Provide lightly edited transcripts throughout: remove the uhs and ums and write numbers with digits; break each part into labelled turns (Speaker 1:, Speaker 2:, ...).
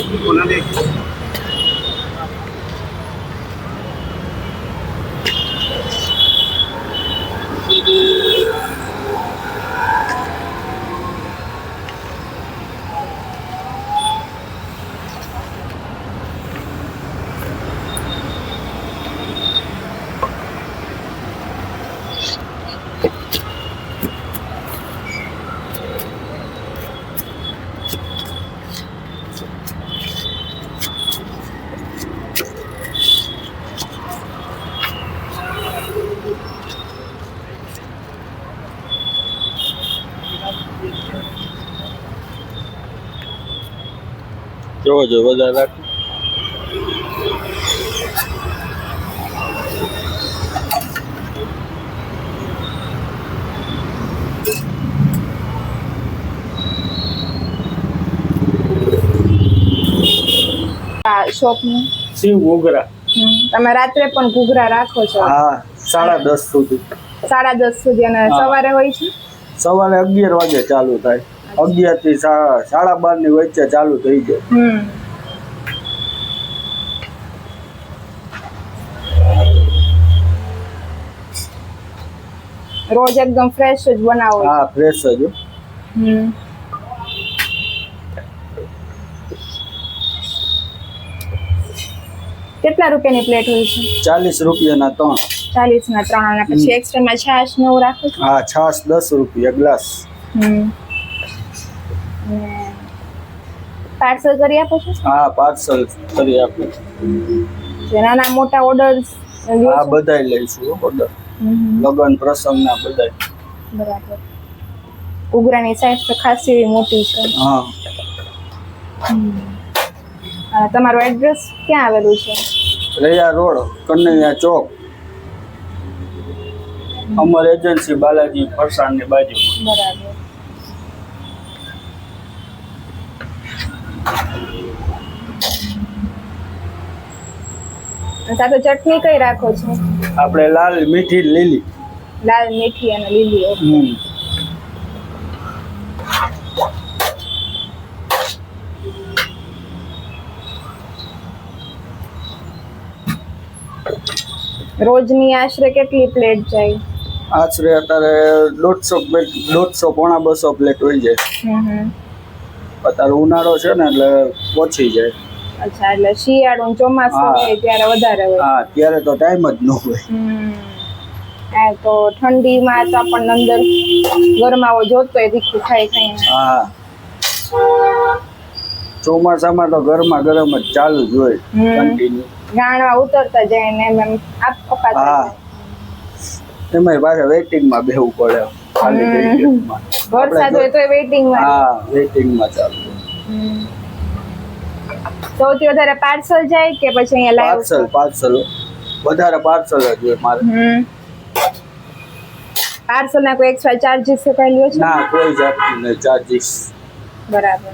Speaker 1: જો વધારે રાખ
Speaker 2: શોપ નું
Speaker 1: શિવ ઘૂઘરા
Speaker 2: તમે રાત્રે પણ ઘૂઘરા રાખો છો?
Speaker 1: હા 10:30 સુધી.
Speaker 2: 10:30 સુધી. અને સવારે હોય છે?
Speaker 1: સવારે 11 વાગે ચાલુ થાય. 11 થી 12:30 ની વચ્ચે ચાલુ થઈ જાય.
Speaker 2: રોજ એકદમ ફ્રેશ જ બનાવો?
Speaker 1: હા, ફ્રેશ જ.
Speaker 2: કેટલા રૂપિયાની પ્લેટ હોય છે?
Speaker 1: 40 રૂપિયાના 3.
Speaker 2: 40 ના 3. અને પછી એક્સ્ટ્રામાં છાશ ને એવું રાખો છો?
Speaker 1: હા, છાશ 10 રૂપિયા ગ્લાસ.
Speaker 2: પાર્સલ કરી આપો છો?
Speaker 1: હા, પાર્સલ કરી આપું.
Speaker 2: નાના મોટા ઓર્ડર્સ?
Speaker 1: હા, બધાય લઈશું ઓર્ડર. લગન પ્રસંગ ના બધાય.
Speaker 2: બરાબર. ઘૂઘરાની સાઈઝ તો ખાસી એવી મોટી છે.
Speaker 1: હા.
Speaker 2: તમારું એડ્રેસ ક્યાં આવેલું છે?
Speaker 1: રૈયા રોડ, કનૈયા ચોક, અમર એજન્સી, બાલાજી ફરસાણની બાજુ.
Speaker 2: બરાબર. સાથે ચટણી કઈ રાખો છો?
Speaker 1: આપણે લાલ, મીઠી, લીલી.
Speaker 2: લાલ, મીઠી અને લીલી. રોજની આશરે કેટલી પ્લેટ જાય?
Speaker 1: આશરે અત્યારે 150 પોણા 200 પ્લેટ હોય જાય. અત્યારે ઉનાળો છે ને એટલે ઓછી જાય.
Speaker 2: અચ્છા, એટલે શિયાળો ચોમાસું હોય ત્યારે વધારે હોય.
Speaker 1: હા, ત્યારે તો ટાઈમ જ ન હોય.
Speaker 2: તો ઠંડીમાં તો આપણને અંદર ગરમાવો જોતો હોય તીખું ખાઈ.
Speaker 1: હા, ચોમાસામાં તો ગરમા ગરમ જ ચાલુ જ હોય કન્ટિન્યુ.
Speaker 2: ગાણવા ઉતરતા જાય ને એમ આપ કપાતા જાય.
Speaker 1: એમાંય પાછા વેઇટિંગમાં બેહવું પડે.
Speaker 2: વરસાદ હોય તો વેઇટિંગમાં.
Speaker 1: હા, વેઇટિંગમાં ચાલુ.
Speaker 2: સૌથી વધારે પાર્સલ જાય કે પછી અહીંયા લાઈવ?
Speaker 1: પાર્સલ વધારે પાર્સલ જ હોય મારે.
Speaker 2: પાર્સલ ના કોઈ એક્સ્ટ્રા ચાર્જીસ કે કઈ લ્યો છે?
Speaker 1: ના, કોઈ જાતનું નહીં ચાર્જીસ.
Speaker 2: બરાબર.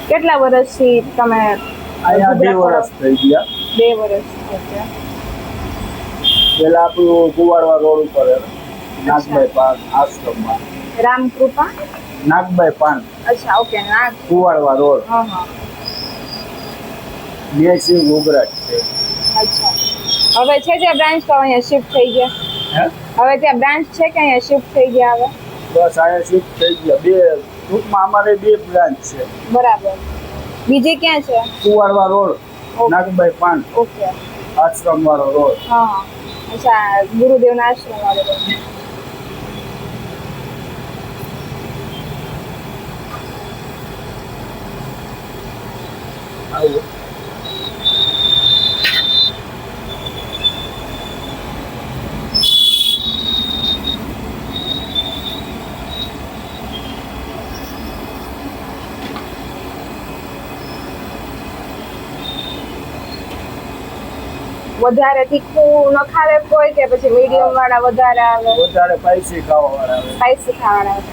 Speaker 2: કેટલા વર્ષથી તમે
Speaker 1: અહીંયા 2 વર્ષ થઈ ગયા.
Speaker 2: 2 વર્ષ થઈ ગયા.
Speaker 1: પેલા આપણું કુવાડવા રોડ ઉપર નાગભાઈ પાન આશ્રમમાં.
Speaker 2: રામકૃપા?
Speaker 1: નાગભાઈ પાન.
Speaker 2: અચ્છા, ઓકે.
Speaker 1: કુવાડવા રોડ. બે શિવ ઘૂઘરા છે.
Speaker 2: અચ્છા. હવે છે ત્યાં બ્રાન્ચ તો અહીંયા શિફ્ટ થઈ ગયા? હવે ત્યાં બ્રાન્ચ છે કે અહીંયા શિફ્ટ થઈ ગયા? હવે
Speaker 1: બસ અહીંયા શિફ્ટ થઈ ગયા. ટૂંકમાં અમારે 2 બ્રાન્ચ છે.
Speaker 2: બરાબર. બીજી ક્યાં છે?
Speaker 1: કુવાડવા રોડ, નાગભાઈ પાન.
Speaker 2: ઓકે.
Speaker 1: આશ્રમ વાળો રોડ.
Speaker 2: અચ્છા, ગુરુદેવના આશ્રમ વાળો રોડ. વધારે તીખું ન ખાવે કોઈ કે પછી મીડિયમ વાળા વધારે આવે?
Speaker 1: વધારે સ્પાઈસી ખાવા વાળા આવે.
Speaker 2: સ્પાઈસી ખાવાના આવે.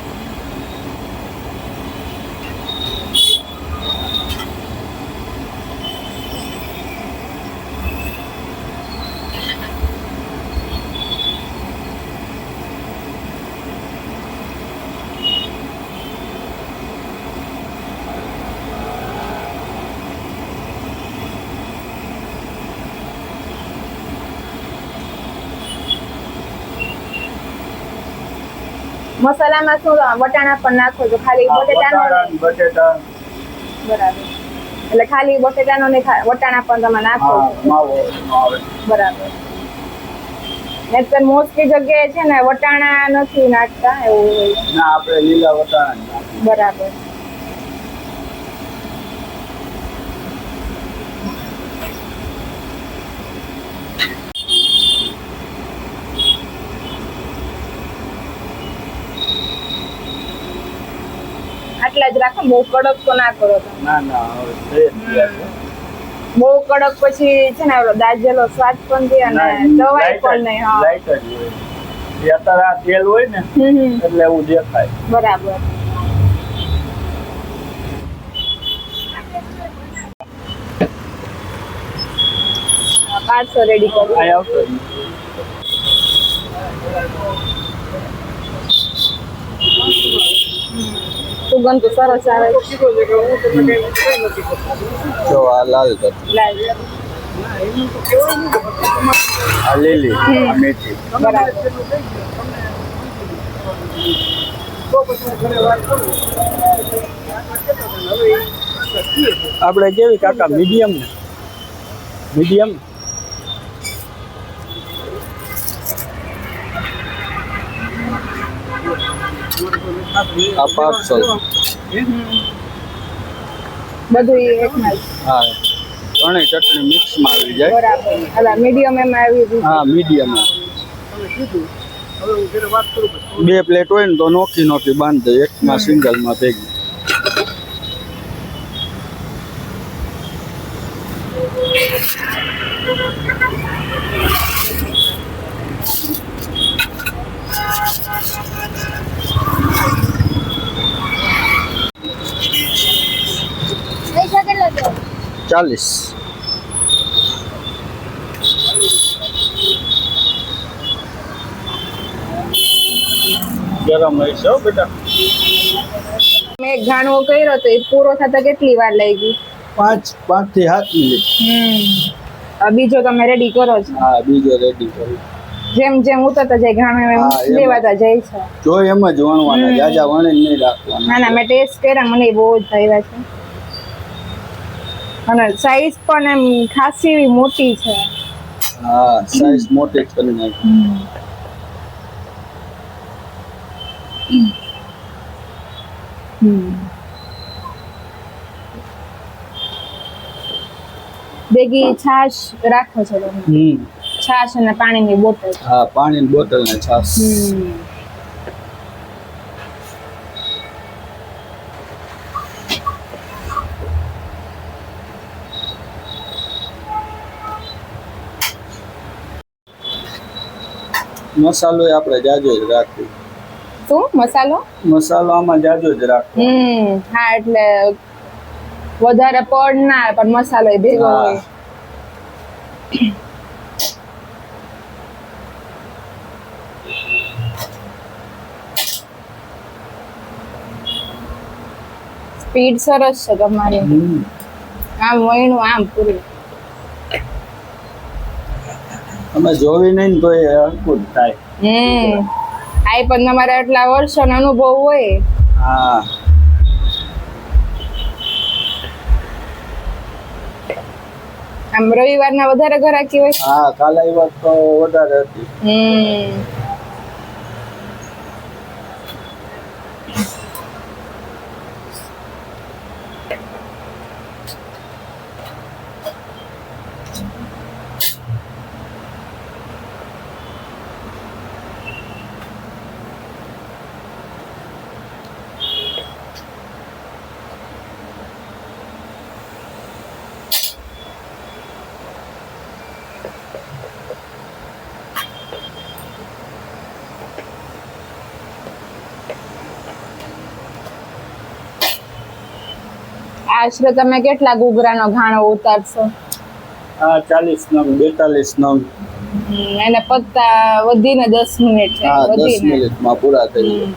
Speaker 2: મસાલામાં શું વટાણા પણ નાખો છો? ખાલી બટેટાનો નહીં?
Speaker 1: બટેટા
Speaker 2: બરાબર. એટલે ખાલી બટેટાનો નહીં, વટાણા પણ તમે નાખો
Speaker 1: હા
Speaker 2: છો?
Speaker 1: માવો એનો આવે.
Speaker 2: બરાબર. નહીંતર મોસ્ટલી જગ્યાએ છે ને વટાણા નથી નાખતા એવું હોય.
Speaker 1: ના આપણે લીલા વટાણા જ નાખીએ.
Speaker 2: બરાબર. આટલા જ રાખો, બહુ કડક તો ના કરો તમે.
Speaker 1: ના ના હવે છે જ ત્યાં.
Speaker 2: બહુ કડક પછી છે ને ઓલો દાજેલો સ્વાદ પણ દે અને દવાઈ પણ નહીં. હા
Speaker 1: લાઈટ જ હોય. એ અત્યારે આ તેલ હોય ને એટલે એવું દેખાય.
Speaker 2: બરાબર. પાર્સલ રેડી કરો.
Speaker 1: આ આવતો જ નથી.
Speaker 2: સુગંધ તો સરસ આવે છે.
Speaker 1: જો આ લાલ કર,
Speaker 2: લાલ.
Speaker 1: આ લીલી, આ મીઠી.
Speaker 2: બરાબર.
Speaker 1: આપણે કેવી કાકા મીડિયમ ને મીડિયમ આ પાર્સલ.
Speaker 2: બધું એકમાં જ.
Speaker 1: હા ત્રણેય ચટણી મિક્સમાં આવી જાય.
Speaker 2: બરાબર. અલા મીડિયમ એમાં આવી દીધું.
Speaker 1: હા મીડિયમ. 2 પ્લેટ હોય ને તો નોખી નોખી બાંધ દે, એકમાં સિંગલમાં ભેગી.
Speaker 2: પૈસા કેટલા છે?
Speaker 1: 40. ગરમ હોય છે હો બેટા.
Speaker 2: મેં એક ઘાણવો કર્યો તો એ પૂરો થતા કેટલી વાર લાગી?
Speaker 1: 5 થી 7 મિનિટ.
Speaker 2: બીજો તમે રેડી કરો છો?
Speaker 1: હા બીજો રેડી કરી.
Speaker 2: જેમ જેમ ઉતરતા જાય ઘાણો એમ
Speaker 1: હા, એમ.
Speaker 2: લેવાતા જાય છે.
Speaker 1: જો એમ જ વણવાના, જાજા વણે નહીં રાખવાના.
Speaker 2: ના ના, મેં ટેસ્ટ કર્યા, મને બહુ જ ભાવ્યા છે. અને સાઈઝ પણ એમ ખાસી એવી મોટી છે.
Speaker 1: હા સાઈઝ મોટી કરી નાખી.
Speaker 2: ભેગી છાશ રાખો છો તમે? છાશ અને પાણીની બોટલ.
Speaker 1: હા પાણીની બોટલ ને છાશ. મસાલો એ આપણે જાજો જ રાખીએ.
Speaker 2: શું મસાલો?
Speaker 1: મસાલો આમાં જાજો જ રાખવો.
Speaker 2: હા એટલે વધારે પડ ના પણ મસાલો એ ભેગો
Speaker 1: હા.
Speaker 2: હોય. સ્પીડ સરસ છે તમારી. આમ વણું આમ પૂરું.
Speaker 1: તમે જોવી નહીં ને તો એ હરકું જ થાય.
Speaker 2: આઈ પણ તમારે આટલા વર્ષોનો અનુભવ હોય.
Speaker 1: હા
Speaker 2: આમ રવિવારના વધારે ઘરાકી હોય.
Speaker 1: હા કાલે એ વાત તો વધારે હતી.
Speaker 2: આશરે તમે કેટલા ઘૂઘરાનો ઘાણો ઉતારશો?
Speaker 1: 40 નંગ 42 નંગ.
Speaker 2: એને પત્તા વધીને 10 મિનિટ છે.
Speaker 1: હા 10 મિનિટમાં પૂરા થઈ જાય.